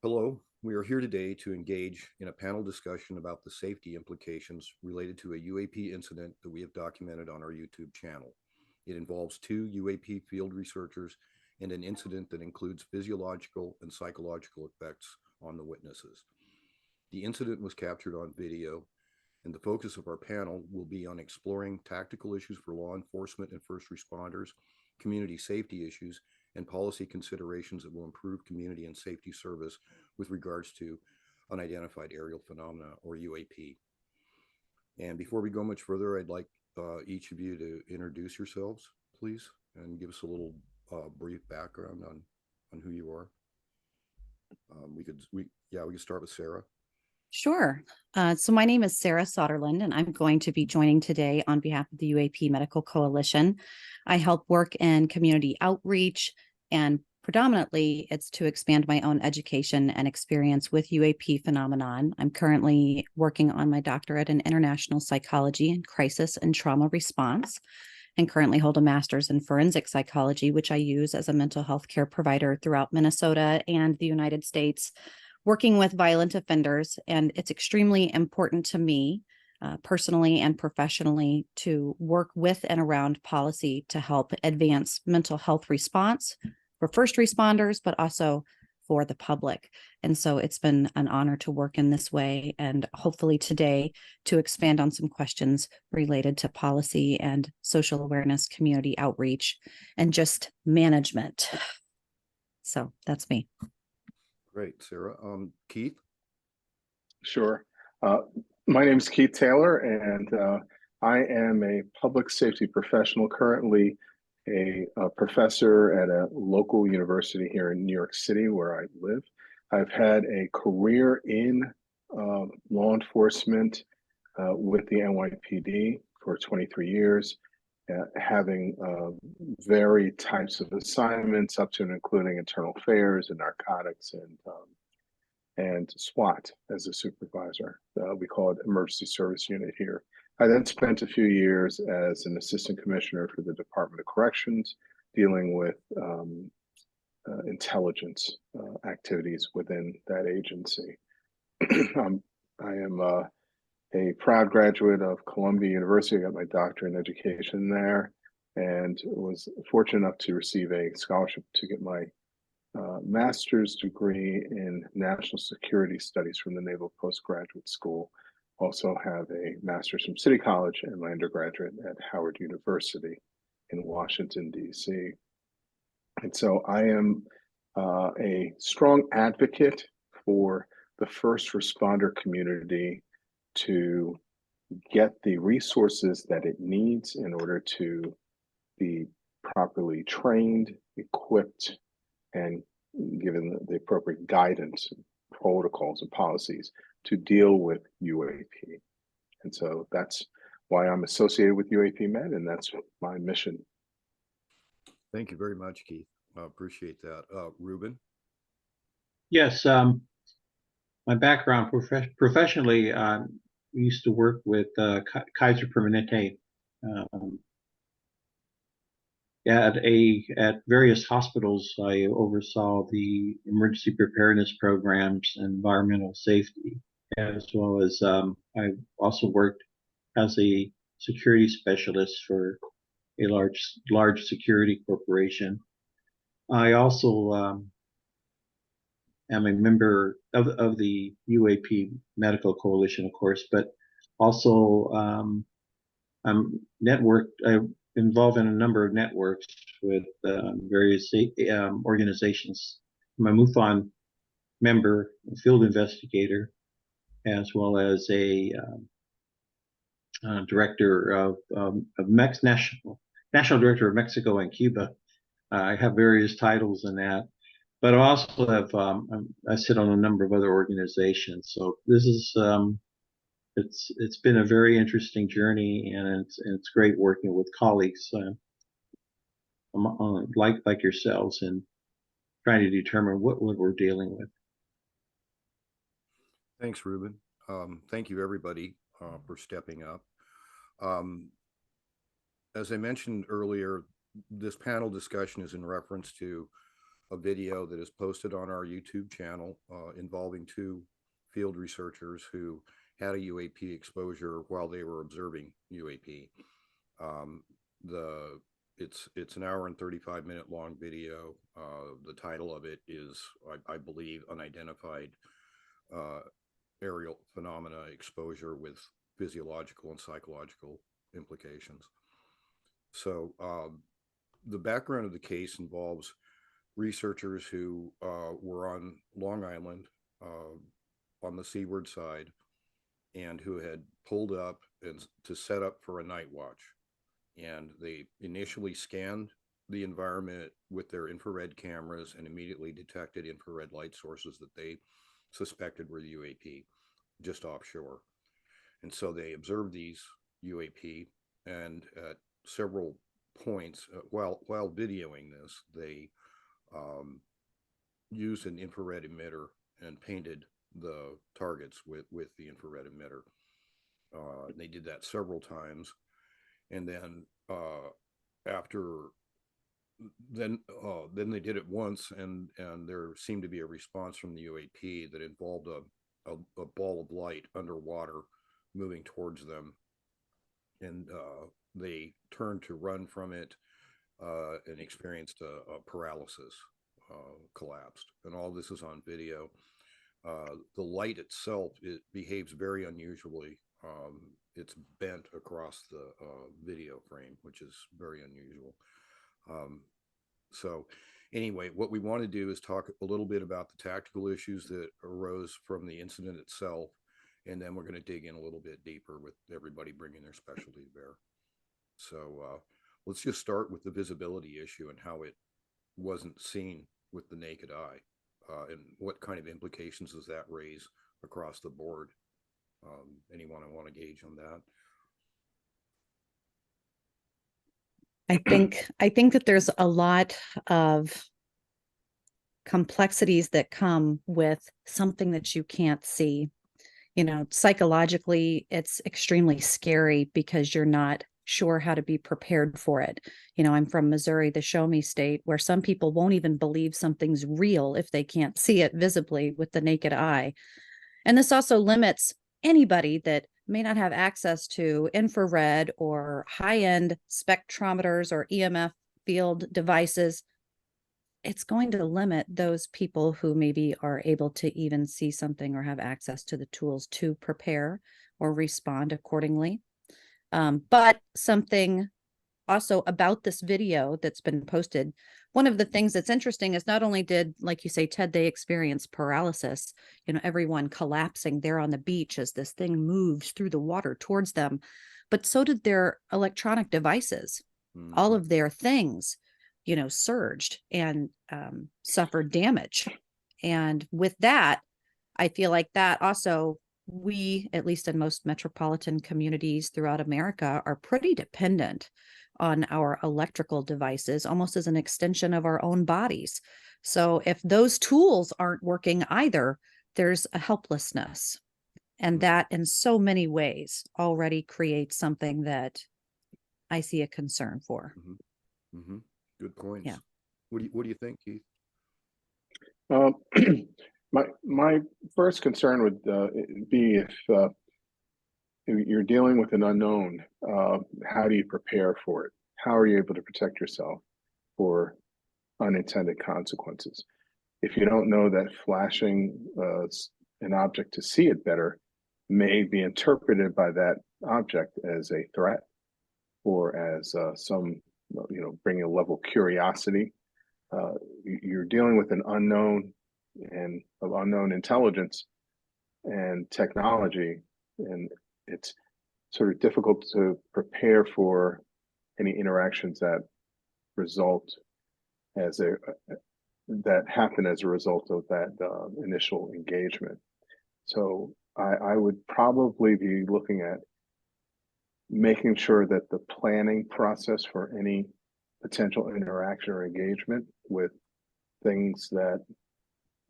Hello, we are here today to engage in a panel discussion about the safety implications related to a UAP incident that we have documented on our YouTube channel. It involves two UAP field researchers and an incident that includes physiological and psychological effects on the witnesses. The incident was captured on video, and the focus of our panel will be on exploring tactical issues for law enforcement and first responders, community safety issues, and policy considerations that will improve community and safety service with regards to unidentified aerial phenomena, or UAP. And before we go much further, I'd like each of you to introduce yourselves, please, and give us a little brief background on who you are. We could start with Sarah. Sure. So my name is Sarah Soderlund, and I'm going to be joining today on behalf of the UAP Medical Coalition. I help work in community outreach, and predominantly it's to expand my own education and experience with UAP phenomenon. I'm currently working on my doctorate in international psychology and crisis and trauma response, and currently hold a master's in forensic psychology, which I use as a mental health care provider throughout Minnesota and the United States, working with violent offenders. And it's extremely important to me, personally and professionally, to work with and around policy to help advance mental health response for first responders, but also for the public. And so it's been an honor to work in this way, and hopefully today to expand on some questions related to policy and social awareness, community outreach, and just management. So that's me. Great, Sarah. Keith? Sure. My name is Keith Taylor, and I am a public safety professional, currently a professor at a local university here in New York City, where I live. I've had a career in law enforcement with the NYPD for 23 years, having varied types of assignments up to and including internal affairs and narcotics and SWAT as a supervisor. We call it Emergency Service Unit here. I then spent a few years as an assistant commissioner for the Department of Corrections, dealing with intelligence activities within that agency. I am a proud graduate of Columbia University. I got my doctorate in education there, and was fortunate enough to receive a scholarship to get my master's degree in national security studies from the Naval Postgraduate School. Also have a master's from City College and my undergraduate at Howard University in Washington, D.C. And so I am a strong advocate for the first responder community to get the resources that it needs in order to be properly trained, equipped, and given the appropriate guidance, protocols, and policies to deal with UAP. And so that's why I'm associated with UAP Med, and that's my mission. Thank you very much, Keith. I appreciate that. Ruben? Yes, my background professionally, we used to work with Kaiser Permanente at various hospitals. I oversaw the emergency preparedness programs and environmental safety, as well as I also worked as a security specialist for a large security corporation. I also am a member of the UAP Medical Coalition, of course, but also I'm involved in a number of networks with various organizations. I'm a MUFON member, a field investigator, as well as a director of National Director of Mexico and Cuba. I have various titles in that, but I also have I sit on a number of other organizations. So this is it's been a very interesting journey, and it's great working with colleagues like yourselves and trying to determine what we're dealing with. Thanks, Ruben. Thank you, everybody, for stepping up. As I mentioned earlier, this panel discussion is in reference to a video that is posted on our YouTube channel involving two field researchers who had a UAP exposure while they were observing UAP. It's an hour and 35-minute long video. The title of it is, I believe, Unidentified Aerial Phenomena Exposure with Physiological and Psychological Implications. So the background of the case involves researchers who were on Long Island on the seaward side and who had pulled up to set up for a night watch. And they initially scanned the environment with their infrared cameras and immediately detected infrared light sources that they suspected were the UAP just offshore. And so they observed these UAP, and at several points while videoing this, they used an infrared emitter and painted the targets with the infrared emitter. They did that several times, and then then they did it once, and there seemed to be a response from the UAP that involved a ball of light underwater moving towards them, and they turned to run from it and experienced a paralysis, collapsed, and all this is on video. The light itself, it behaves very unusually. It's bent across the video frame, which is very unusual. So anyway, what we want to do is talk a little bit about the tactical issues that arose from the incident itself, and then we're going to dig in a little bit deeper with everybody bringing their specialty to bear. So let's just start with the visibility issue and how it wasn't seen with the naked eye, and what kind of implications does that raise across the board. Anyone I want to gauge on that? I think that there's a lot of complexities that come with something that you can't see. You know, psychologically, it's extremely scary because you're not sure how to be prepared for it. You know, I'm from Missouri, the show me state, where some people won't even believe something's real if they can't see it visibly with the naked eye. And this also limits anybody that may not have access to infrared or high-end spectrometers or EMF field devices. It's going to limit those people who maybe are able to even see something or have access to the tools to prepare or respond accordingly. But something also about this video that's been posted, one of the things that's interesting is not only did, like you say, Ted, they experience paralysis, you know, everyone collapsing there on the beach as this thing moves through the water towards them, but so did their electronic devices. Mm-hmm. All of their things, you know, surged and suffered damage. And with that, I feel like that also, we, at least in most metropolitan communities throughout America, are pretty dependent on our electrical devices, almost as an extension of our own bodies. So if those tools aren't working either, there's a helplessness. And that in so many ways already creates something that I see a concern for. Mm-hmm. Mm-hmm. Good points. Yeah. What do you think, Keith? My first concern would be if you're dealing with an unknown, how do you prepare for it? How are you able to protect yourself for unintended consequences? If you don't know that flashing an object to see it better may be interpreted by that object as a threat or as some, bringing a level of curiosity. You're dealing with an unknown and of unknown intelligence and technology, and it's sort of difficult to prepare for any interactions that result that happen as a result of that initial engagement. So I would probably be looking at making sure that the planning process for any potential interaction or engagement with things that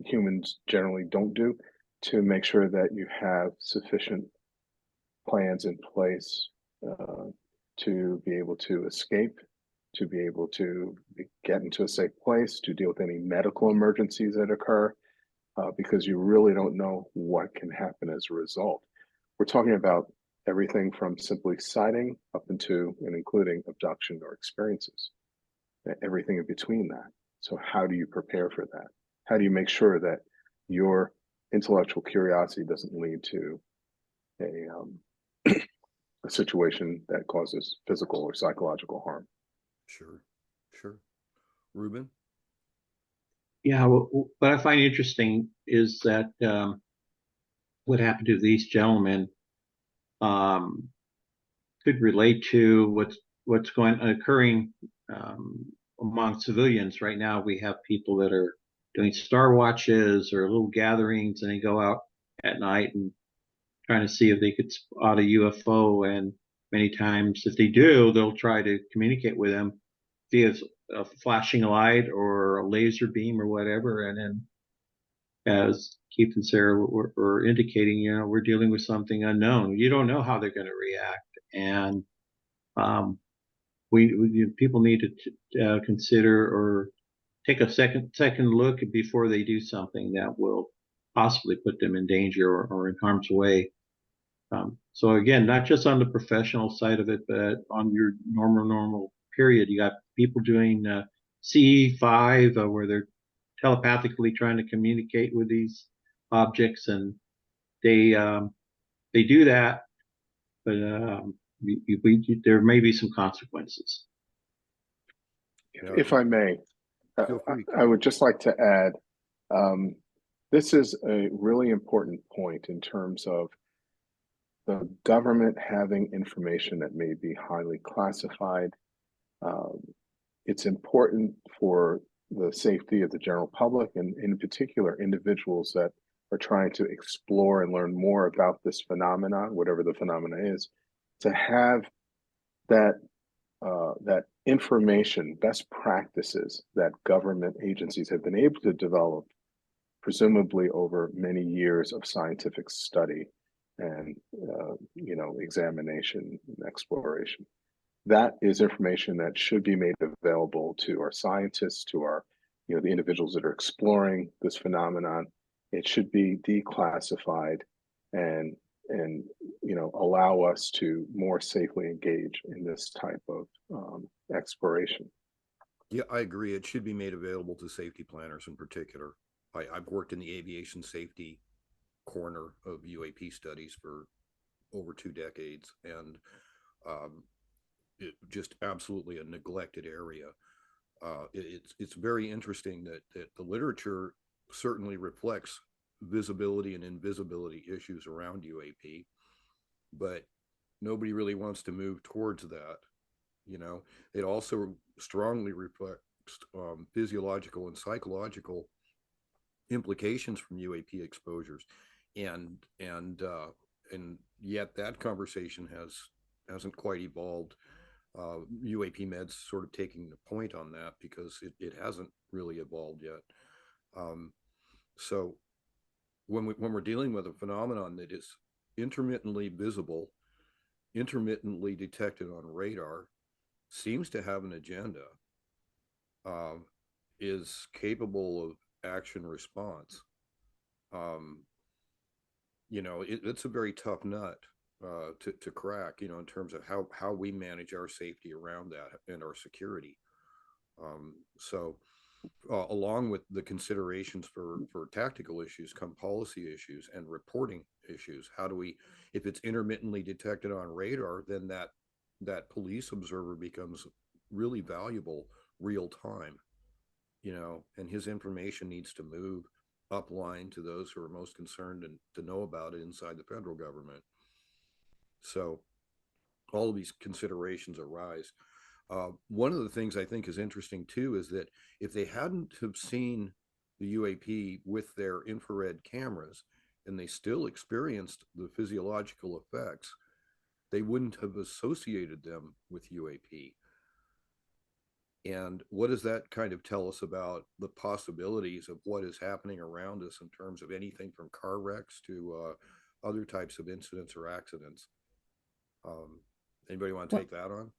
humans generally don't do, to make sure that you have sufficient plans in place to be able to escape, to be able to get into a safe place, to deal with any medical emergencies that occur, because you really don't know what can happen as a result. We're talking about everything from simply sighting up into and including abduction or experiences, everything in between that. So how do you prepare for that? How do you make sure that your intellectual curiosity doesn't lead to a situation that causes physical or psychological harm? Sure, sure. Ruben? Yeah, what I find interesting is that what happened to these gentlemen could relate to what's occurring among civilians right now. We have people that are doing star watches or little gatherings, and they go out at night and trying to see if they could spot a UFO. And many times, if they do, they'll try to communicate with them via a flashing light or a laser beam or whatever. And then, as Keith and Sarah were indicating, we're dealing with something unknown. You don't know how they're going to react, and people need to consider or take a second look before they do something that will possibly put them in danger or in harm's way. So again, not just on the professional side of it, but on your normal period, you got people doing CE5 where they're telepathically trying to communicate with these objects, and they do that, but there may be some consequences. If I may, I would just like to add, this is a really important point in terms of the government having information that may be highly classified. It's important for the safety of the general public, and in particular, individuals that are trying to explore and learn more about this phenomenon, whatever the phenomena is, to have that information, best practices that government agencies have been able to develop, presumably over many years of scientific study and examination and exploration. That is information that should be made available to our scientists, to our, the individuals that are exploring this phenomenon. It should be declassified and allow us to more safely engage in this type of exploration. Yeah, I agree. It should be made available to safety planners in particular. I've worked in the aviation safety corner of UAP studies for over 2 decades, and it just absolutely a neglected area. It's very interesting that the literature certainly reflects visibility and invisibility issues around UAP, but nobody really wants to move towards that. It also strongly reflects physiological and psychological implications from UAP exposures, and yet that conversation hasn't quite evolved. UAP Med's sort of taking the point on that because it hasn't really evolved yet. So when we're dealing with a phenomenon that is intermittently visible, intermittently detected on radar, seems to have an agenda, is capable of action response, it's a very tough nut to crack, in terms of how we manage our safety around that and our security. So along with the considerations for tactical issues come policy issues and reporting issues. How do we, if it's intermittently detected on radar, then that police observer becomes really valuable real time, and his information needs to move upline to those who are most concerned and to know about it inside the federal government. So all of these considerations arise. One of the things I think is interesting too is that if they hadn't have seen the UAP with their infrared cameras and they still experienced the physiological effects, they wouldn't have associated them with UAP. And what does that kind of tell us about the possibilities of what is happening around us in terms of anything from car wrecks to other types of incidents or accidents? Anybody want to take that on?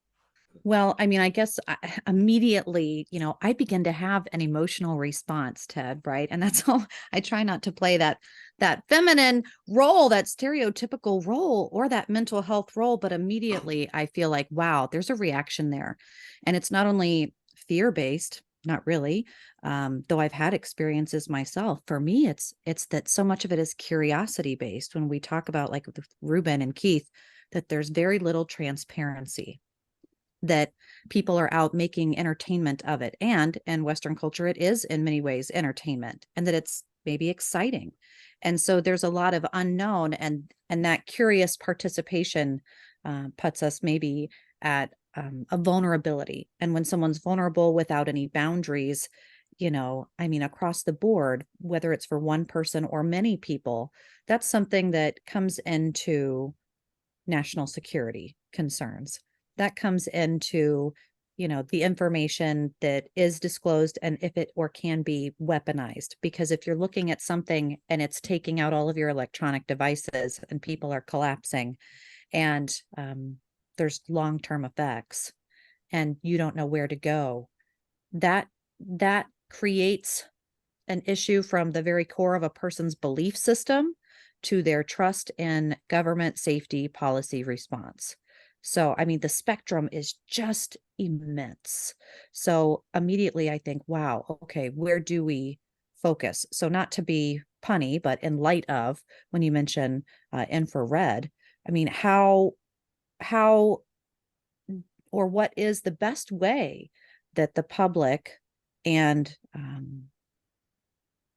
Well, I mean, I guess immediately, I begin to have an emotional response, Ted, right? And that's all. I try not to play that feminine role, that stereotypical role, or that mental health role, but immediately I feel like, wow, there's a reaction there. And it's not only fear-based, not really, though I've had experiences myself. For me, it's that so much of it is curiosity-based. When we talk about, like, with Ruben and Keith, that there's very little transparency, that people are out making entertainment of it. And in Western culture, it is in many ways entertainment, and that it's maybe exciting. And so there's a lot of unknown, and that curious participation puts us maybe at a vulnerability. And when someone's vulnerable without any boundaries, I mean, across the board, whether it's for one person or many people, that's something that comes into national security concerns. That comes into, the information that is disclosed, and if it or can be weaponized. Because if you're looking at something and it's taking out all of your electronic devices and people are collapsing, and there's long-term effects, and you don't know where to go, that creates an issue from the very core of a person's belief system to their trust in government safety policy response. So, I mean, the spectrum is just immense. So immediately I think, wow, okay, where do we focus? So, not to be punny, but in light of when you mention infrared, I mean, how or what is the best way that the public and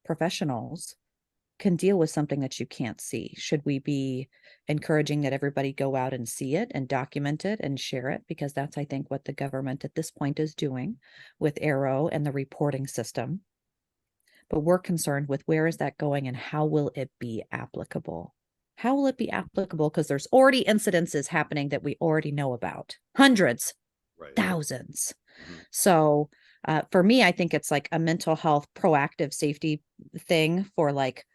professionals can deal with something that you can't see? Should we be encouraging that everybody go out and see it and document it and share it? Because that's, I think, what the government at this point is doing with Arrow and the reporting system. But we're concerned with where is that going and how will it be applicable? How will it be applicable? Because there's already incidences happening that we already know about. Hundreds, Right. thousands. Mhm. So for me, I think it's like a mental health proactive safety thing for, like,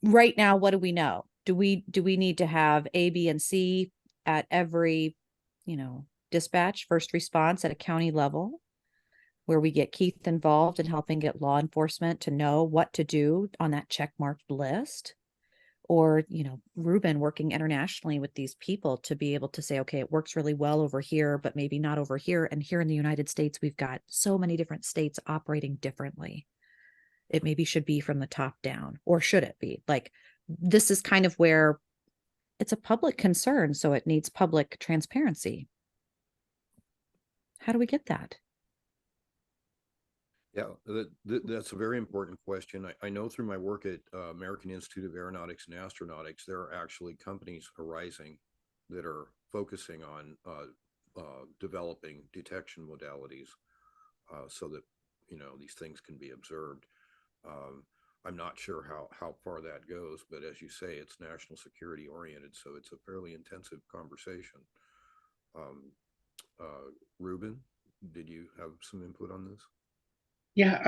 right now, what do we know? Do we need to have A, B, and C at every, dispatch, first response at a county level, where we get Keith involved in helping get law enforcement to know what to do on that checkmarked list? Or, Ruben working internationally with these people to be able to say, okay, it works really well over here, but maybe not over here. And here in the United States, we've got so many different states operating differently. It maybe should be from the top down, or should it be? Like, this is kind of where it's a public concern, so it needs public transparency. How do we get that? Yeah, that's a very important question. I know through my work at American Institute of Aeronautics and Astronautics, there are actually companies arising that are focusing on developing detection modalities so that these things can be observed. I'm not sure how far that goes, but as you say, it's national security oriented, so it's a fairly intensive conversation. Um, Ruben, did you have some input on this? Yeah,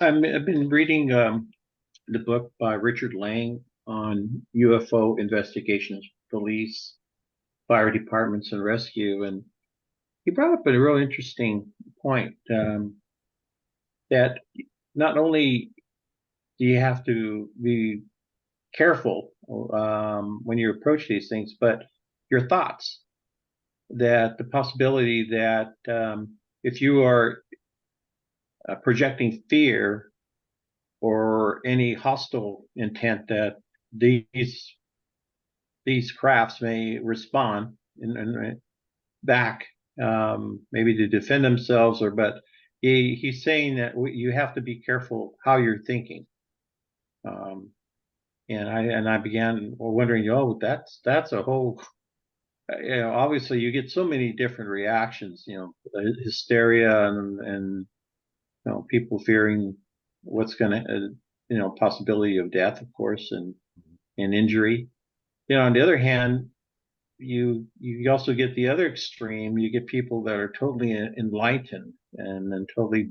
I've been reading the book by Richard Lang on UFO investigations, police, fire departments, and rescue, and he brought up a real interesting point, that not only do you have to be careful when you approach these things, but your thoughts. That the possibility that if you are projecting fear or any hostile intent, that these crafts may respond and back, maybe to defend themselves, but he's saying that you have to be careful how you're thinking. And I began wondering, oh, that's a whole, obviously you get so many different reactions, hysteria and people fearing what's going to, possibility of death, of course, and injury. On the other hand, you also get the other extreme. You get people that are totally enlightened and totally,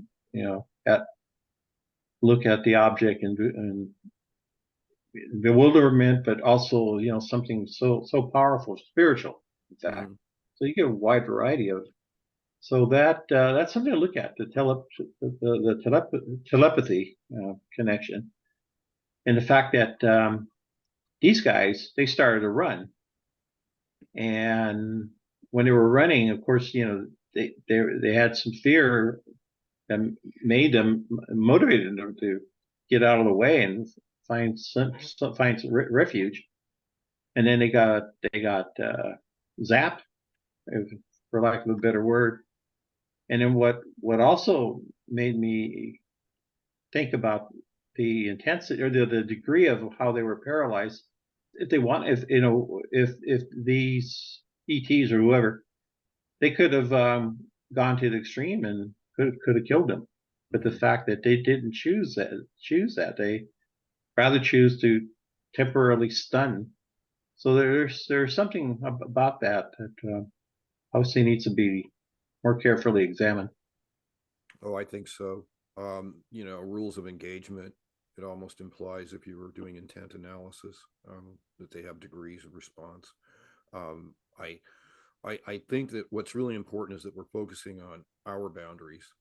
look at the object and bewilderment, but also, something so powerful, spiritual, in fact. So you get a wide variety of. So that's something to look at, the telepathy connection, and the fact that these guys, they started to run, and when they were running, of course, they had some fear that made them motivated them to get out of the way and find some refuge, and then they got zapped, for lack of a better word. And then what also made me think about the intensity or the degree of how they were paralyzed. If these ETs or whoever, they could have gone to the extreme and could have killed them. But the fact that they didn't choose that, they rather choose to temporarily stun. So there's something about that obviously needs to be more carefully examined. Oh, I think so. Rules of engagement, it almost implies, if you were doing intent analysis, that they have degrees of response. Um, I, I think that what's really important is that we're focusing on our boundaries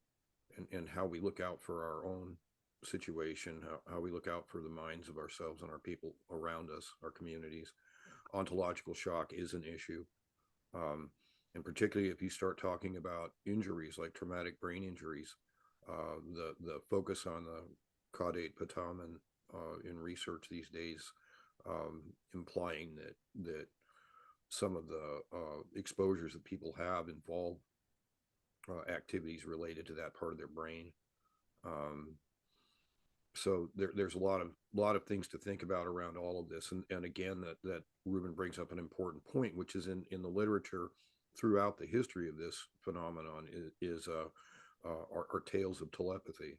and how we look out for our own situation, how we look out for the minds of ourselves and our people around us, our communities. Ontological shock is an issue. And particularly if you start talking about injuries like traumatic brain injuries, the focus on the caudate putamen in research these days, implying that some of the exposures that people have involve activities related to that part of their brain. So there's a lot of things to think about around all of this, and again, that Ruben brings up an important point, which is in the literature throughout the history of this phenomenon is our tales of telepathy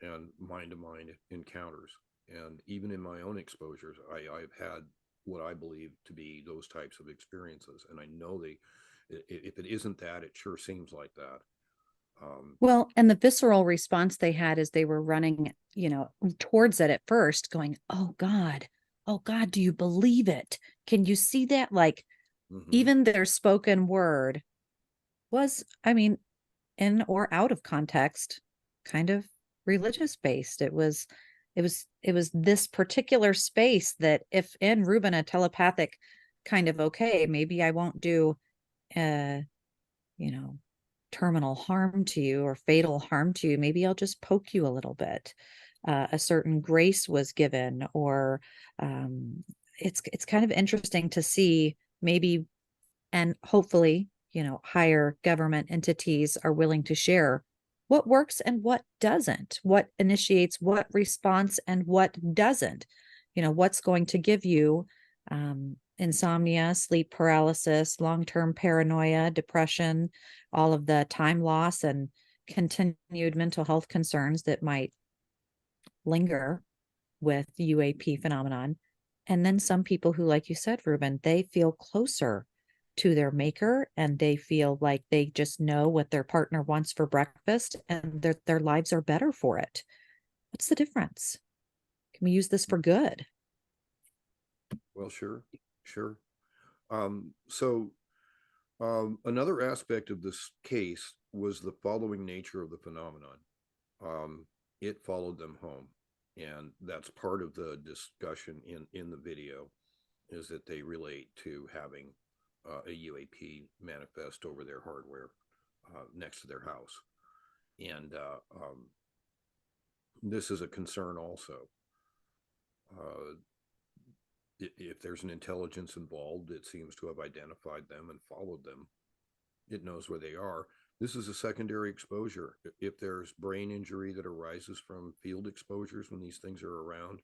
and mind-to-mind encounters. And even in my own exposures, I've had what I believe to be those types of experiences, and I know if it isn't that, it sure seems like that. Well, and the visceral response they had as they were running, towards it at first, going, oh God, do you believe it? Can you see that? Like, even their spoken word was, in or out of context, kind of religious based. It was this particular space that if in Ruben a telepathic kind of, okay, maybe I won't do you know terminal harm to you or fatal harm to you, maybe I'll just poke you a little bit. A certain grace was given, or it's kind of interesting to see, maybe, and hopefully higher government entities are willing to share what works and what doesn't, what initiates what response and what doesn't, what's going to give you insomnia, sleep paralysis, long-term paranoia, depression, all of the time loss and continued mental health concerns that might linger with the UAP phenomenon. And then some people who, like you said, Ruben, they feel closer to their maker and they feel like they just know what their partner wants for breakfast and their lives are better for it. What's the difference? Can we use this for good? Well, sure. Another aspect of this case was the following nature of the phenomenon. It followed them home, and that's part of the discussion in the video, is that they relate to having a UAP manifest over their hardware next to their house. And this is a concern also. If there's an intelligence involved, it seems to have identified them and followed them. It knows where they are. This is a secondary exposure. If there's brain injury that arises from field exposures when these things are around,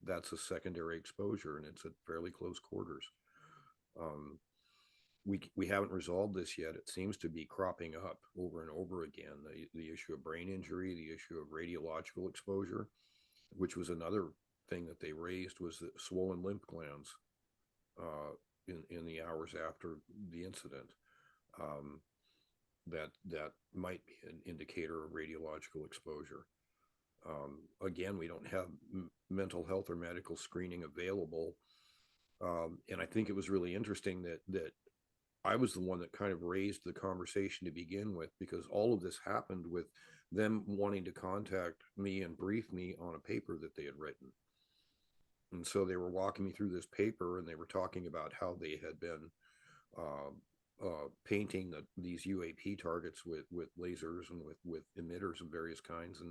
that's a secondary exposure, and it's at fairly close quarters. We haven't resolved this yet. It seems to be cropping up over and over again. The issue of brain injury, the issue of radiological exposure, which was another thing that they raised, was the swollen lymph glands in the hours after the incident. That might be an indicator of radiological exposure. Again, we don't have mental health or medical screening available, and I think it was really interesting that I was the one that kind of raised the conversation to begin with, because all of this happened with them wanting to contact me and brief me on a paper that they had written. And so they were walking me through this paper, and they were talking about how they had been painting these UAP targets with lasers and with emitters of various kinds.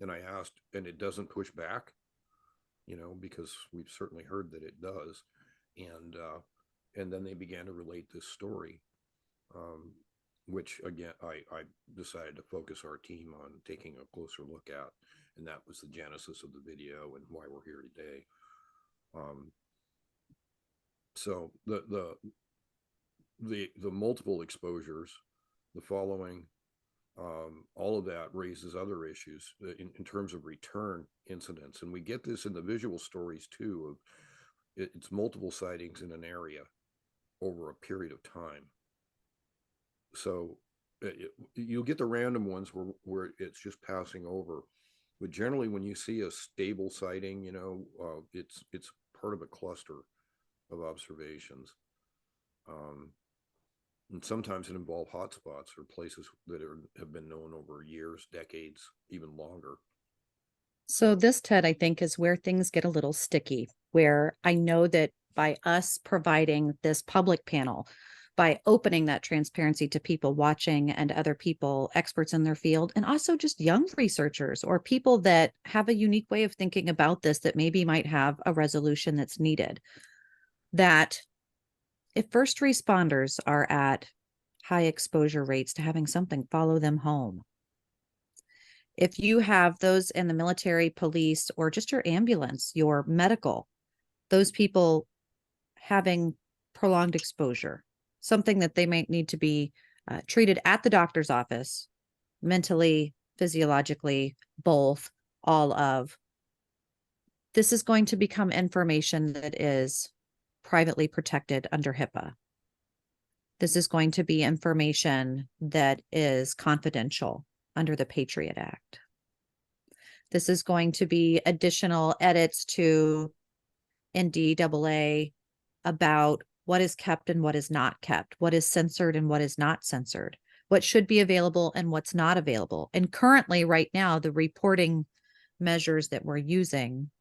And I asked, and it doesn't push back, because we've certainly heard that it does. And then they began to relate this story, which again, I decided to focus our team on taking a closer look at, and that was the genesis of the video and why we're here today. So the multiple exposures, the following, all of that raises other issues in terms of return incidents, and we get this in the visual stories too. Of it's multiple sightings in an area over a period of time. So you'll get the random ones where it's just passing over, but generally when you see a stable sighting, it's part of a cluster of observations. And sometimes it involves hotspots or places that have been known over years, decades, even longer. So this, Ted, I think is where things get a little sticky, where I know that by us providing this public panel, by opening that transparency to people watching and other people, experts in their field, and also just young researchers or people that have a unique way of thinking about this that maybe might have a resolution that's needed, that if first responders are at high exposure rates to having something follow them home, if you have those in the military, police, or just your ambulance, your medical, those people having prolonged exposure, something that they might need to be treated at the doctor's office, mentally, physiologically, both, all of, this is going to become information that is privately protected under HIPAA. This is going to be information that is confidential under the Patriot Act. This is going to be additional edits to NDAA about what is kept and what is not kept, what is censored and what is not censored, what should be available and what's not available. And currently, right now, the reporting measures that we're using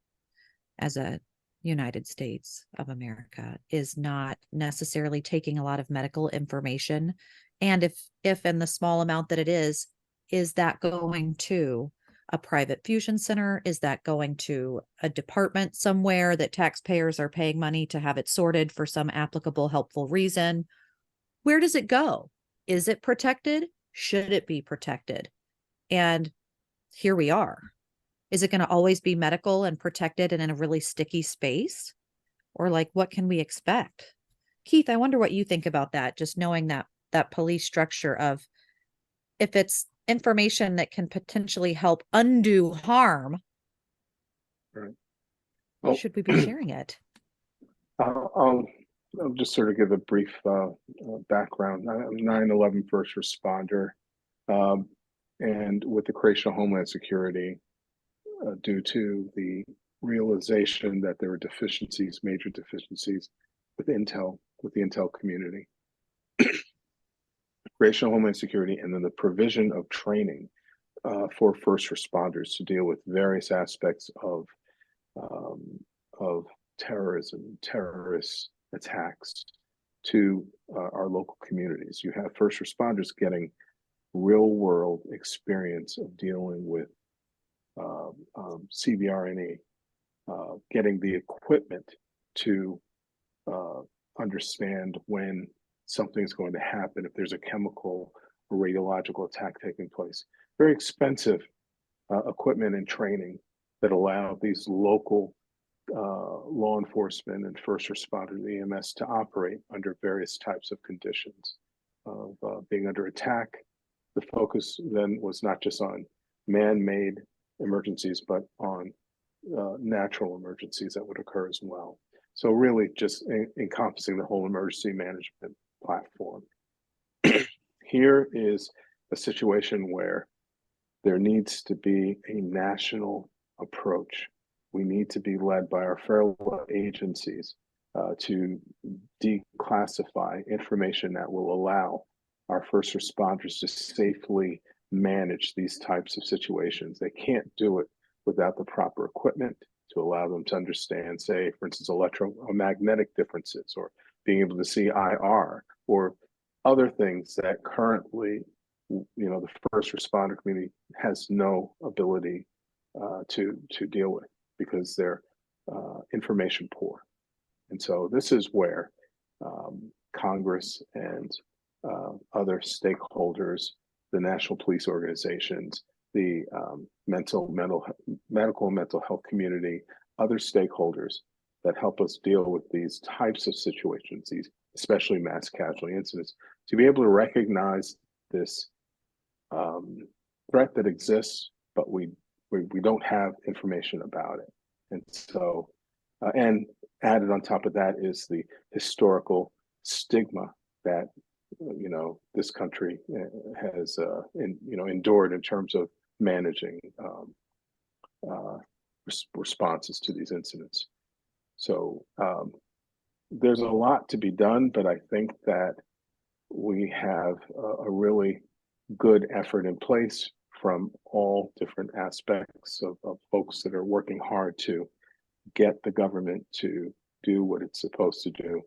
as a United States of America is not necessarily taking a lot of medical information. And if in the small amount that it is that going to a private fusion center? Is that going to a department somewhere that taxpayers are paying money to have it sorted for some applicable, helpful reason? Where does it go? Is it protected? Should it be protected? And here we are. Is it going to always be medical and protected and in a really sticky space? Or like, what can we expect? Keith, I wonder what you think about that, just knowing that police structure of, if it's information that can potentially help undo harm, Right. Well, should we be sharing it? I'll just sort of give a brief background. I'm 9/11 first responder, and with the creation of Homeland Security, due to the realization that there were deficiencies, major deficiencies with the intel community, creation of Homeland Security, and then the provision of training for first responders to deal with various aspects of terrorism, terrorist attacks to our local communities. You have first responders getting real world experience of dealing with CBRNE, getting the equipment to understand when something's going to happen, if there's a chemical or radiological attack taking place. Very expensive equipment and training that allow these local law enforcement and first responders, EMS, to operate under various types of conditions of being under attack. The focus then was not just on man-made emergencies, but on natural emergencies that would occur as well. So really just encompassing the whole emergency management platform. Here is a situation where there needs to be a national approach. We need to be led by our federal agencies to declassify information that will allow our first responders to safely manage these types of situations. They can't do it without the proper equipment to allow them to understand, say, for instance, electromagnetic differences, or being able to see IR, or other things that currently, the first responder community has no ability to deal with because they're information poor. And so this is where Congress and other stakeholders, the national police organizations, the medical and mental health community, other stakeholders that help us deal with these types of situations, these especially mass casualty incidents, to be able to recognize this threat that exists, but we don't have information about it. And so, and added on top of that is the historical stigma that this country has endured in terms of managing responses to these incidents. So there's a lot to be done, but I think that we have a really good effort in place from all different aspects of folks that are working hard to get the government to do what it's supposed to do.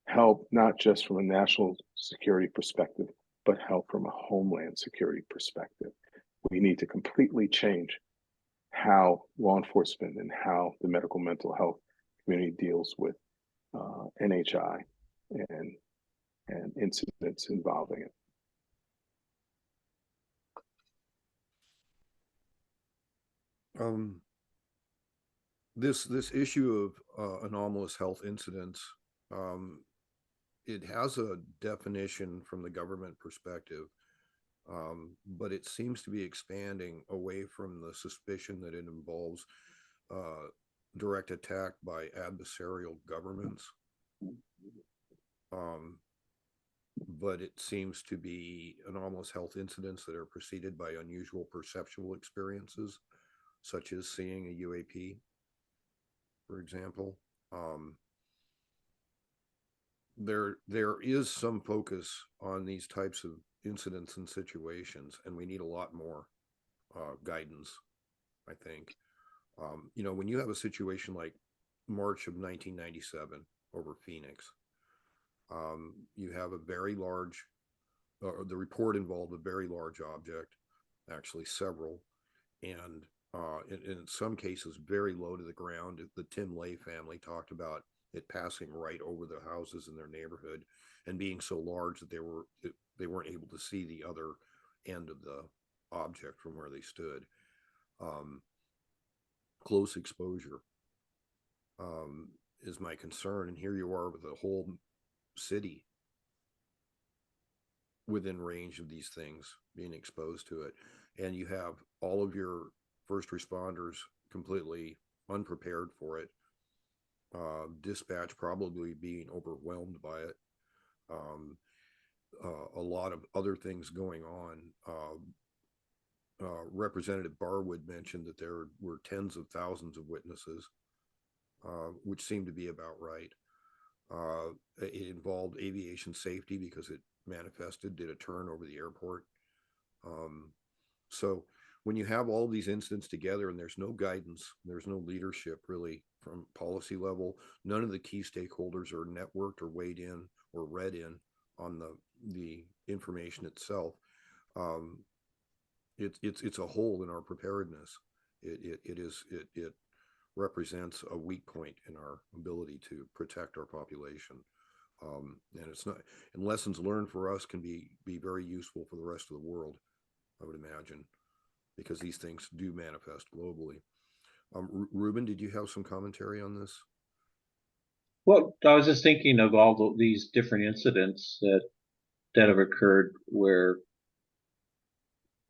Help not just from a national security perspective, but help from a homeland security perspective. We need to completely change how law enforcement and how the medical mental health community deals with NHI and incidents involving it. This issue of anomalous health incidents, it has a definition from the government perspective, but it seems to be expanding away from the suspicion that it involves direct attack by adversarial governments. But it seems to be anomalous health incidents that are preceded by unusual perceptual experiences, such as seeing a UAP, for example. There is some focus on these types of incidents and situations, and we need a lot more guidance, I think. When you have a situation like March of 1997 over Phoenix, you have a very large, the report involved a very large object, actually several, and in some cases very low to the ground. The Tim Lay family talked about it passing right over the houses in their neighborhood and being so large that they weren't able to see the other end of the object from where they stood. Close exposure is my concern, and here you are with a whole city within range of these things being exposed to it, and you have all of your first responders completely unprepared for it, dispatch probably being overwhelmed by it, a lot of other things going on. Representative Barwood mentioned that there were tens of thousands of witnesses, which seemed to be about right. It involved aviation safety because it did a turn over the airport. So when you have all these incidents together and there's no guidance, there's no leadership really from policy level, none of the key stakeholders are networked or weighed in or read in on the information itself. It's a hole in our preparedness. It represents a weak point in our ability to protect our population. And it's not, and lessons learned for us can be very useful for the rest of the world, I would imagine, because these things do manifest globally. Ruben, did you have some commentary on this? Well, I was just thinking of all these different incidents that have occurred where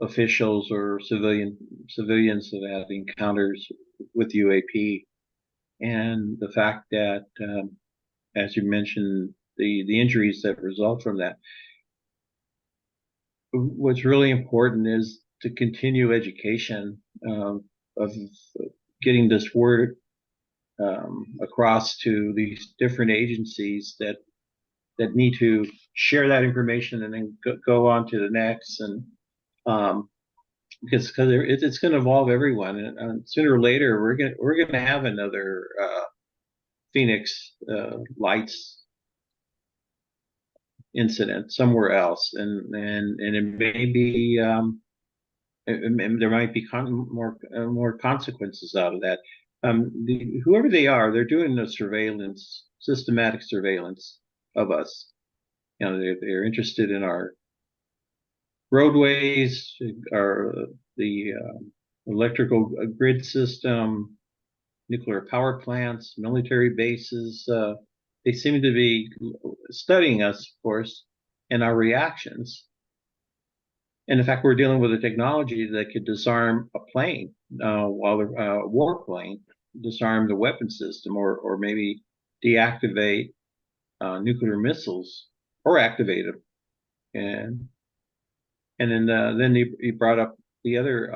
officials or civilians have had encounters with UAP, and the fact that, as you mentioned, the injuries that result from that. What's really important is to continue education of getting this word across to these different agencies that need to share that information and then go on to the next. And because it's going to involve everyone, and sooner or later we're gonna have another Phoenix Lights incident somewhere else, and it may be there might be more consequences out of that. Whoever they are, they're doing the surveillance, systematic surveillance of us. You know, they're interested in our roadways, the electrical grid system, nuclear power plants, military bases. They seem to be studying us, of course, and our reactions. And in fact, we're dealing with a technology that could disarm a plane, while a warplane, disarm the weapon system, or maybe deactivate nuclear missiles or activate them. And then he brought up the other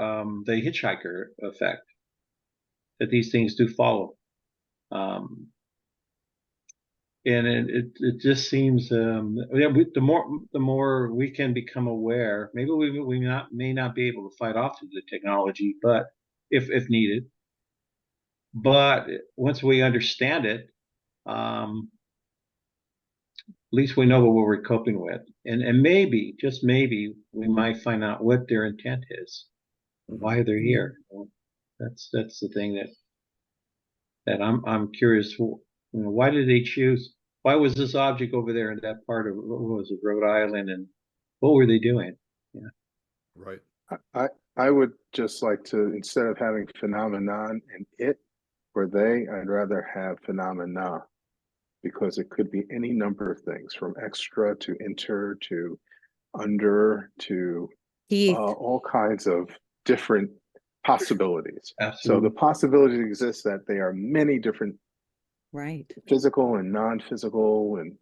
the hitchhiker effect, that these things do follow. And it just seems the more we can become aware, maybe we may not be able to fight off the technology, but if needed. But once we understand it, at least we know what we're coping with, and maybe, just maybe, we might find out what their intent is, why they're here. That's the thing that I'm curious for. You know, why did they choose? Why was this object over there in that part of, what was it, Rhode Island, and what were they doing? Yeah. Right. I would just like to, instead of having phenomenon and it or they, I'd rather have phenomena, because it could be any number of things, from extra to inter to under to Keith, all kinds of different possibilities. Absolutely. So the possibility exists that they are many different, right. physical and non-physical, and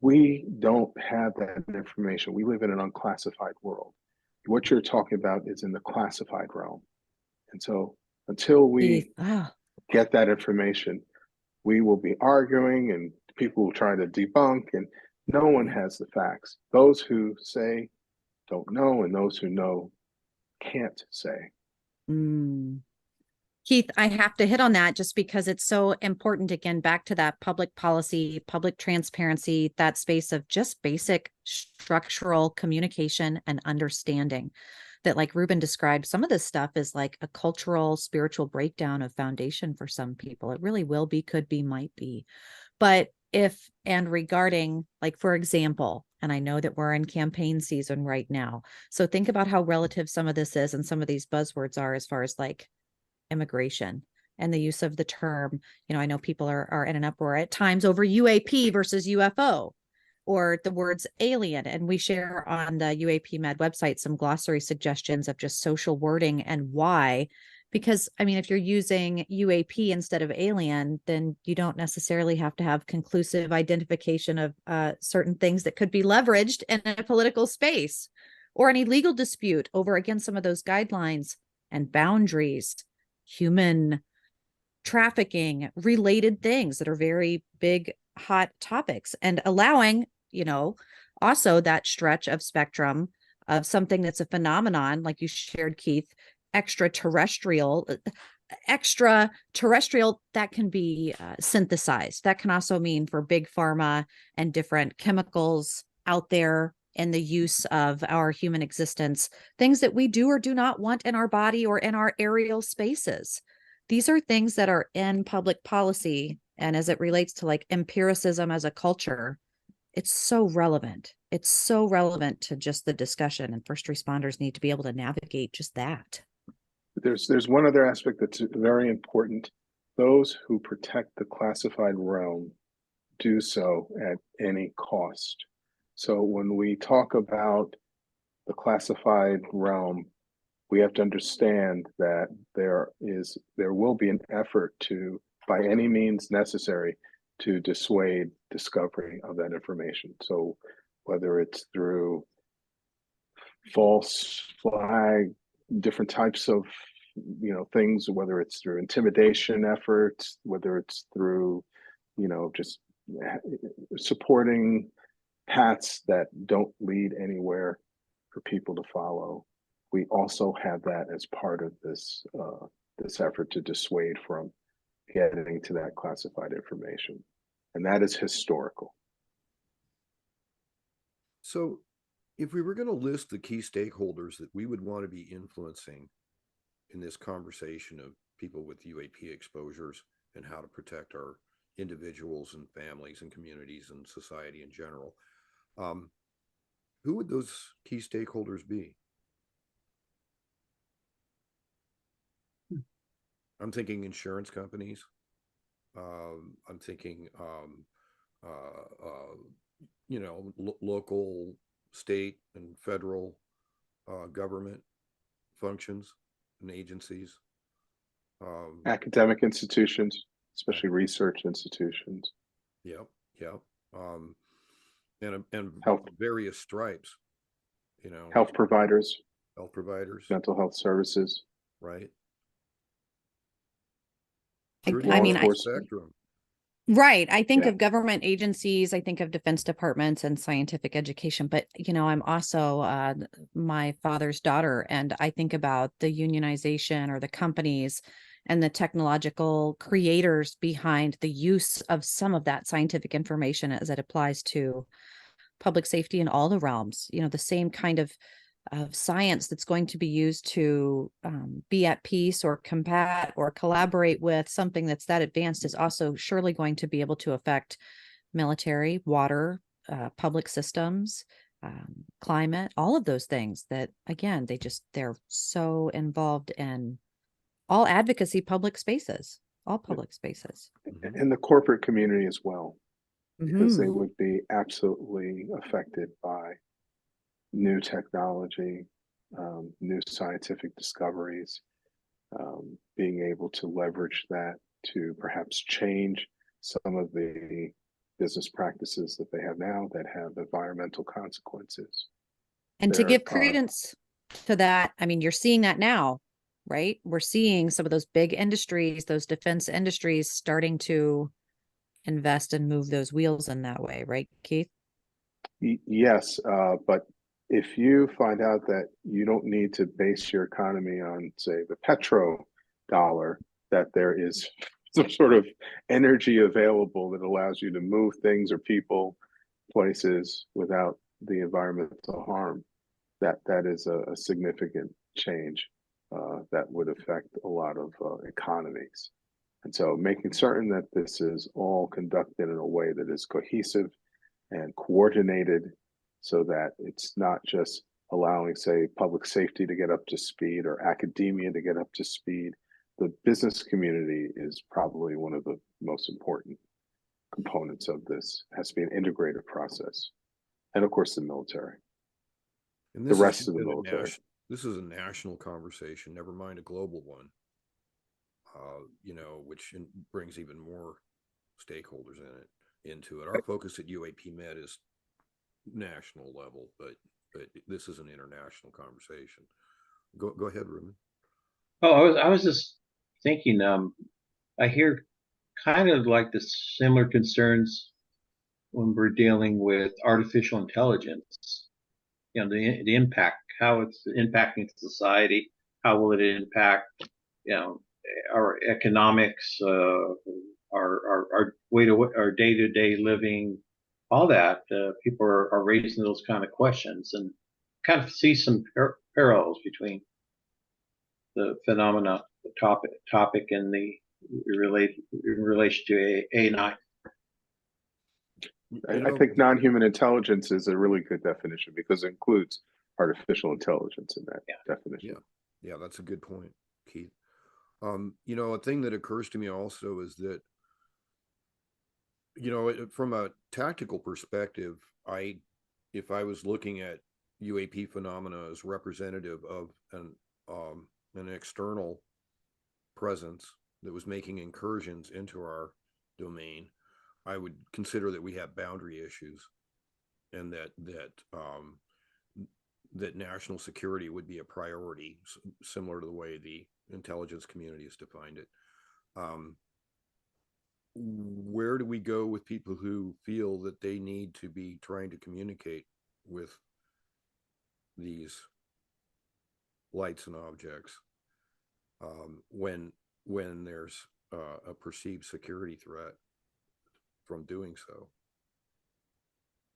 we don't have that information. We live in an unclassified world. What you're talking about is in the classified realm. And so until we get that information, we will be arguing, and people will try to debunk, and no one has the facts. Those who say don't know, and those who know can't say. Keith, I have to hit on that just because it's so important. Again, back to that public policy, public transparency, that space of just basic structural communication and understanding that, like Ruben described, some of this stuff is like a cultural, spiritual breakdown of foundation for some people. It really will be, could be, might be. But regarding, like, for example, and I know that we're in campaign season right now, so think about how relative some of this is and some of these buzzwords are, as far as like immigration and the use of the term. I know people are in an uproar at times over UAP versus UFO, or the words alien. And we share on the UAP Med website some glossary suggestions of just social wording and why. Because, I mean, if you're using UAP instead of alien, then you don't necessarily have to have conclusive identification of certain things that could be leveraged in a political space, or any legal dispute over, again, some of those guidelines and boundaries, human trafficking, related things that are very big, hot topics, and allowing, also that stretch of spectrum of something that's a phenomenon, like you shared, Keith, extraterrestrial, that can be synthesized. That can also mean for big pharma and different chemicals out there in the use of our human existence, things that we do or do not want in our body or in our aerial spaces. These are things that are in public policy. And as it relates to like empiricism as a culture, it's so relevant. It's so relevant to just the discussion, and first responders need to be able to navigate just that. There's one other aspect that's very important. Those who protect the classified realm do so at any cost. So when we talk about the classified realm, we have to understand that there will be an effort to, by any means necessary, to dissuade discovery of that information. So whether it's through false flag, different types of things, whether it's through intimidation efforts, whether it's through, just supporting paths that don't lead anywhere for people to follow. We also have that as part of this this effort to dissuade from getting to that classified information, and that is historical. So, if we were going to list the key stakeholders that we would want to be influencing in this conversation of people with UAP exposures and how to protect our individuals and families and communities and society in general, who would those key stakeholders be? I'm thinking insurance companies. I'm thinking, local, state, and federal government functions and agencies. Academic institutions, especially research institutions. Yep, yep. And Health, various stripes. health providers, mental health services, right? I mean, spectrum. Right. I think Yeah. of government agencies, I think of defense departments and scientific education, but I'm also my father's daughter, and I think about the unionization or the companies and the technological creators behind the use of some of that scientific information as it applies to public safety in all the realms. The same kind of science that's going to be used to be at peace or combat or collaborate with something that's that advanced is also surely going to be able to affect military, water, public systems, climate, all of those things that, again, they're so involved in all advocacy public spaces, all public spaces. and the corporate community as well, because they Mhm. would be absolutely affected by new technology, new scientific discoveries, being able to leverage that to perhaps change some of the business practices that they have now that have environmental consequences. And to There give are credence to that, I mean, you're seeing that now, right? We're seeing some of those big industries, those defense industries starting to invest and move those wheels in that way, right, Keith? Yes, but if you find out that you don't need to base your economy on, say, the petro dollar, that there is some sort of energy available that allows you to move things or people places without the environmental harm, that is a significant change that would affect a lot of economies. And so making certain that this is all conducted in a way that is cohesive and coordinated, so that it's not just allowing, say, public safety to get up to speed or academia to get up to speed. The business community is probably one of the most important components of this. It has to be an integrated process. And of course, the military, And the rest of the military. This is a national conversation, never mind a global one, which brings even more stakeholders into it. Our focus at UAP Med is national level, but this is an international conversation. Go ahead, Ruben. Oh, I was just thinking, I hear kind of like the similar concerns when we're dealing with artificial intelligence. The impact, how it's impacting society, how will it impact, our economics, our way to our day-to-day living, all that. People are raising those kind of questions, and kind of see some parallels between the phenomena, the topic, and the in relation to AI. I think non-human intelligence is a really good definition because it includes artificial intelligence in that definition. Yeah, that's a good point, Keith. A thing that occurs to me also is that, from a tactical perspective, if I was looking at UAP phenomena as representative of an external presence that was making incursions into our domain, I would consider that we have boundary issues, and that national security would be a priority, similar to the way the intelligence community has defined it. Where do we go with people who feel that they need to be trying to communicate with these lights and objects when there's a perceived security threat from doing so?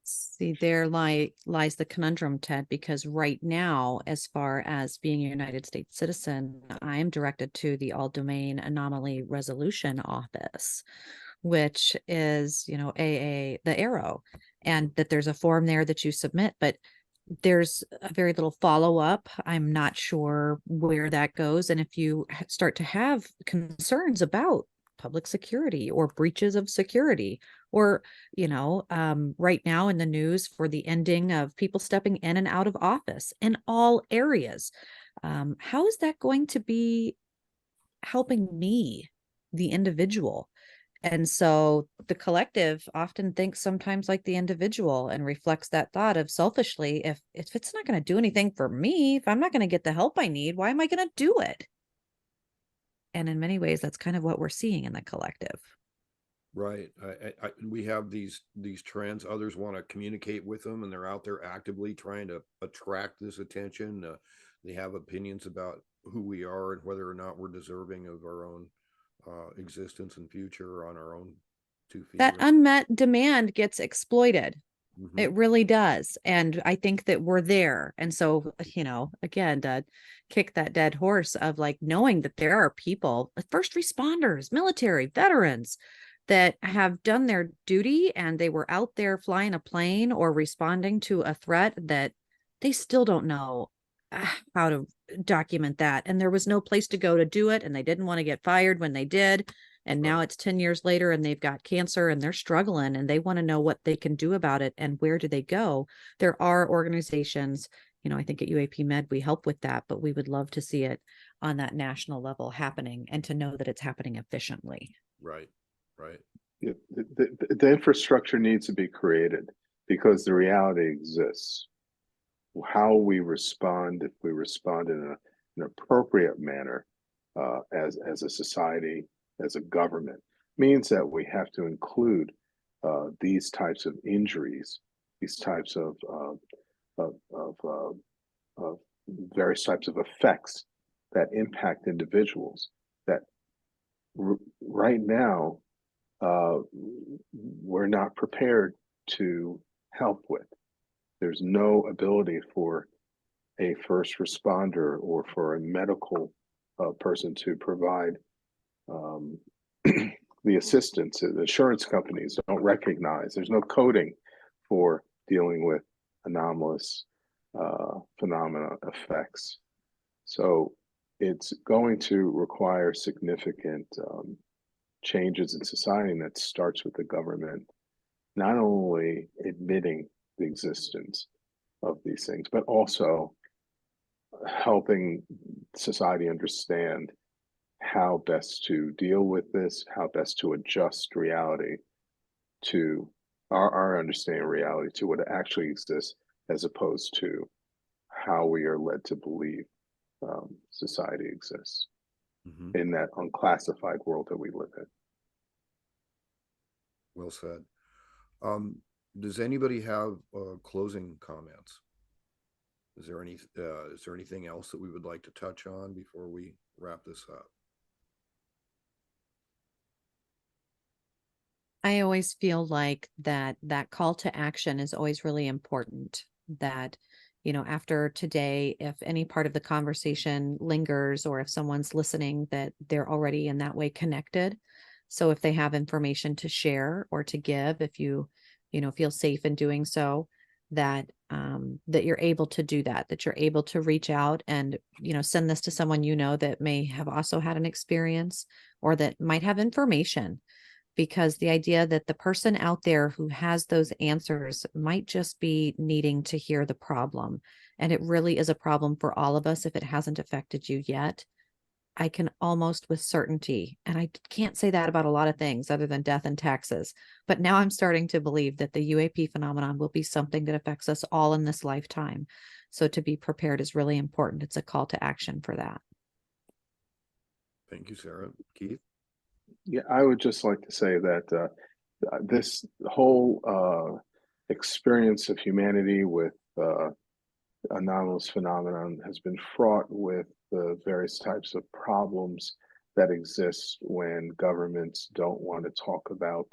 See, there lies the conundrum, Ted, because right now, as far as being a United States citizen, I am directed to the All Domain Anomaly Resolution Office, which is, the arrow, and that there's a form there that you submit, but there's a very little follow-up. I'm not sure where that goes. And if you start to have concerns about public security or breaches of security, or, right now in the news for the ending of people stepping in and out of office in all areas, how is that going to be helping me, the individual? And so the collective often thinks sometimes like the individual and reflects that thought of selfishly, if it's not going to do anything for me, if I'm not going to get the help I need, why am I going to do it? And in many ways, that's kind of what we're seeing in the collective. Right. We have these trends. Others want to communicate with them, and they're out there actively trying to attract this attention. They have opinions about who we are and whether or not we're deserving of our own existence and future on our own 2 feet. That unmet demand gets exploited. Mm-hmm. It really does. And I think that we're there. And so, again, to kick that dead horse of like knowing that there are people, first responders, military, veterans, that have done their duty and they were out there flying a plane or responding to a threat that they still don't know how to document that. And there was no place to go to do it. And they didn't want to get fired when they did. And now it's 10 years later and they've got cancer and they're struggling and they want to know what they can do about it and where do they go. There are organizations, I think at UAP Med, we help with that, but we would love to see it on that national level happening and to know that it's happening efficiently. Right. Right. Yeah, the infrastructure needs to be created because the reality exists. How we respond, if we respond in an appropriate manner as a society, as a government, means that we have to include these types of injuries, these types of various types of effects that impact individuals that right now we're not prepared to help with. There's no ability for a first responder or for a medical person to provide the assistance. The insurance companies don't recognize. There's no coding for dealing with anomalous phenomena effects. So it's going to require significant changes in society, and that starts with the government not only admitting the existence of these things, but also helping society understand how best to deal with this, how best to adjust reality to our understanding of reality to what actually exists, as opposed to how we are led to believe society exists in that unclassified world that we live in. Well said. Does anybody have closing comments? Is there anything else that we would like to touch on before we wrap this up? I always feel like that call to action is always really important. That, after today, if any part of the conversation lingers or if someone's listening, that they're already in that way connected. So if they have information to share or to give, if you feel safe in doing so, that you're able to do that you're able to reach out and, send this to someone, that may have also had an experience or that might have information, because the idea that the person out there who has those answers might just be needing to hear the problem. And it really is a problem for all of us if it hasn't affected you yet. I can almost with certainty, and I can't say that about a lot of things other than death and taxes, but now I'm starting to believe that the UAP phenomenon will be something that affects us all in this lifetime. So to be prepared is really important. It's a call to action for that. Thank you, Sarah. Keith? Yeah, I would just like to say that this whole experience of humanity with anomalous phenomenon has been fraught with the various types of problems that exist when governments don't want to talk about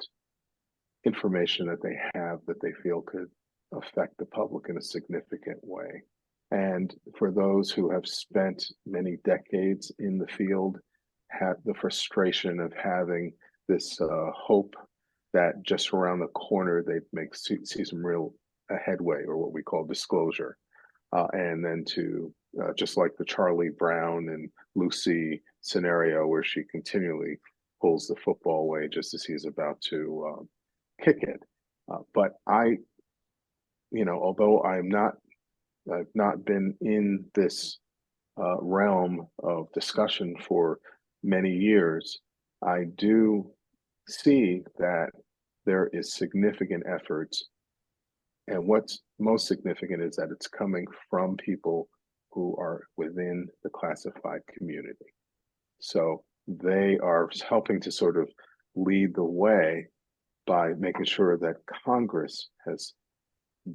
information that they have that they feel could affect the public in a significant way. And for those who have spent many decades in the field, have the frustration of having this hope that just around the corner they see some real headway, or what we call disclosure, and then to just like the Charlie Brown and Lucy scenario where she continually pulls the football away just as he's about to kick it. But although I've not been in this realm of discussion for many years, I do see that there is significant efforts. And what's most significant is that it's coming from people who are within the classified community. So they are helping to sort of lead the way by making sure that Congress has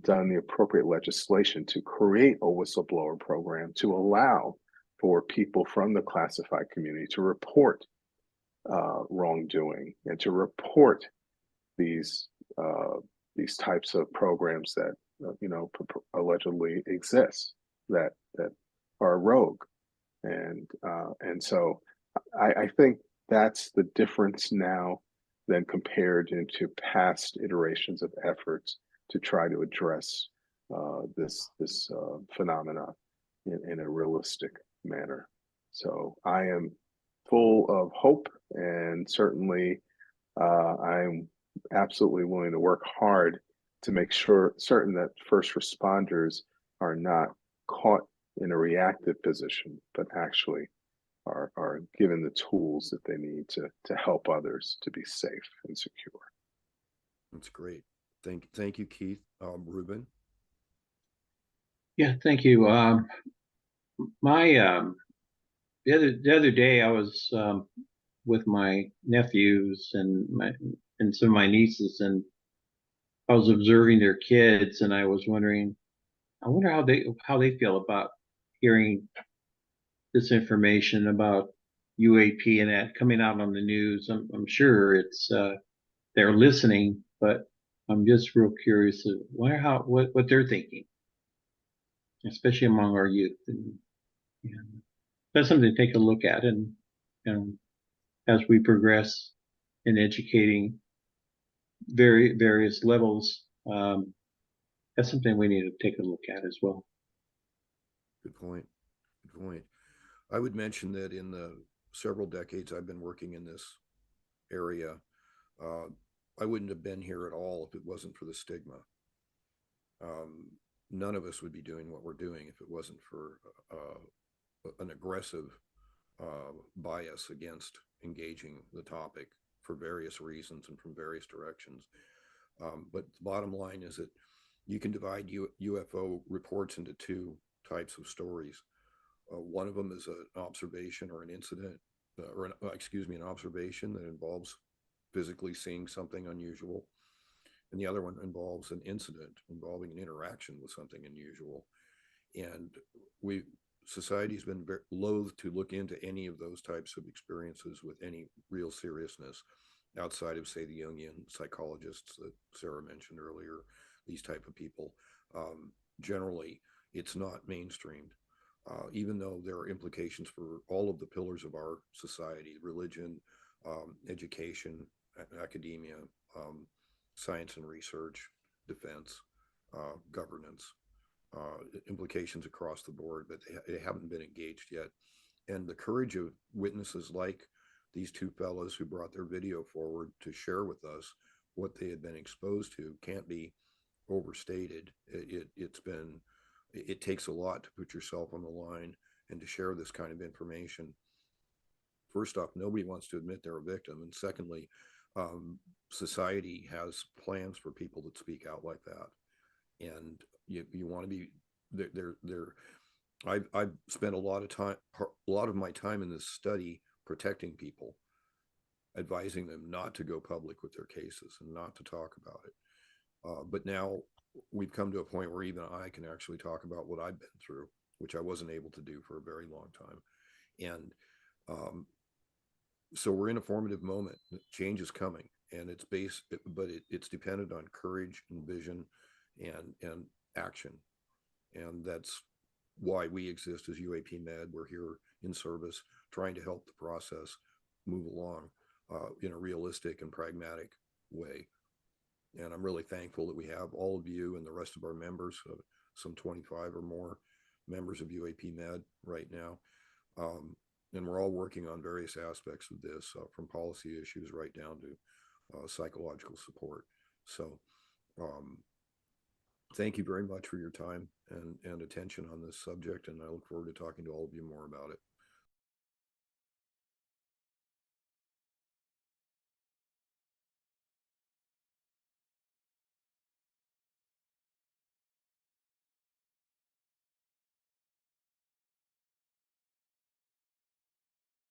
done the appropriate legislation to create a whistleblower program to allow for people from the classified community to report wrongdoing and to report these types of programs that allegedly exist that are rogue, and so I think that's the difference now than compared into past iterations of efforts to try to address this phenomena in a realistic manner. So I am full of hope, and certainly I'm absolutely willing to work hard to make certain that first responders are not caught in a reactive position, but actually are given the tools that they need to help others to be safe and secure. That's great. Thank you, Keith. Ruben? Yeah, thank you. The other day I was with my nephews and some of my nieces, and I was observing their kids, and I was wondering, I wonder how they feel about hearing this information about UAP and that coming out on the news. I'm sure it's they're listening, but I'm just real curious to wonder what they're thinking, especially among our youth. And that's something to take a look at, and as we progress in educating various levels, that's something we need to take a look at as well. Good point. Good point. I would mention that in the several decades I've been working in this area, I wouldn't have been here at all if it wasn't for the stigma. None of us would be doing what we're doing if it wasn't for an aggressive bias against engaging the topic for various reasons and from various directions. But the bottom line is that you can divide UFO reports into two types of stories. One of them is an observation or an incident, an observation that involves physically seeing something unusual. And the other one involves an incident involving an interaction with something unusual. And society's been very loath to look into any of those types of experiences with any real seriousness outside of, say, the Jungian psychologists that Sarah mentioned earlier, these type of people. Generally, it's not mainstreamed. Even though there are implications for all of the pillars of our society: religion, education, academia, science and research, defense, governance, implications across the board, but they haven't been engaged yet. And the courage of witnesses like these two fellows who brought their video forward to share with us what they had been exposed to can't be overstated. It takes a lot to put yourself on the line and to share this kind of information. First off, nobody wants to admit they're a victim, and secondly, society has plans for people that speak out like that, and you want to be there. I've spent a lot of my time in this study protecting people, advising them not to go public with their cases and not to talk about it. But now we've come to a point where even I can actually talk about what I've been through, which I wasn't able to do for a very long time. And so we're in a formative moment. Change is coming, and it's based, but it's dependent on courage and vision and action. And that's why we exist as UAP Med. We're here in service, trying to help the process move along in a realistic and pragmatic way. And I'm really thankful that we have all of you and the rest of our members, some 25 or more members of UAP Med right now. And we're all working on various aspects of this, from policy issues right down to psychological support. So thank you very much for your time and attention on this subject. And I look forward to talking to all of you more about it.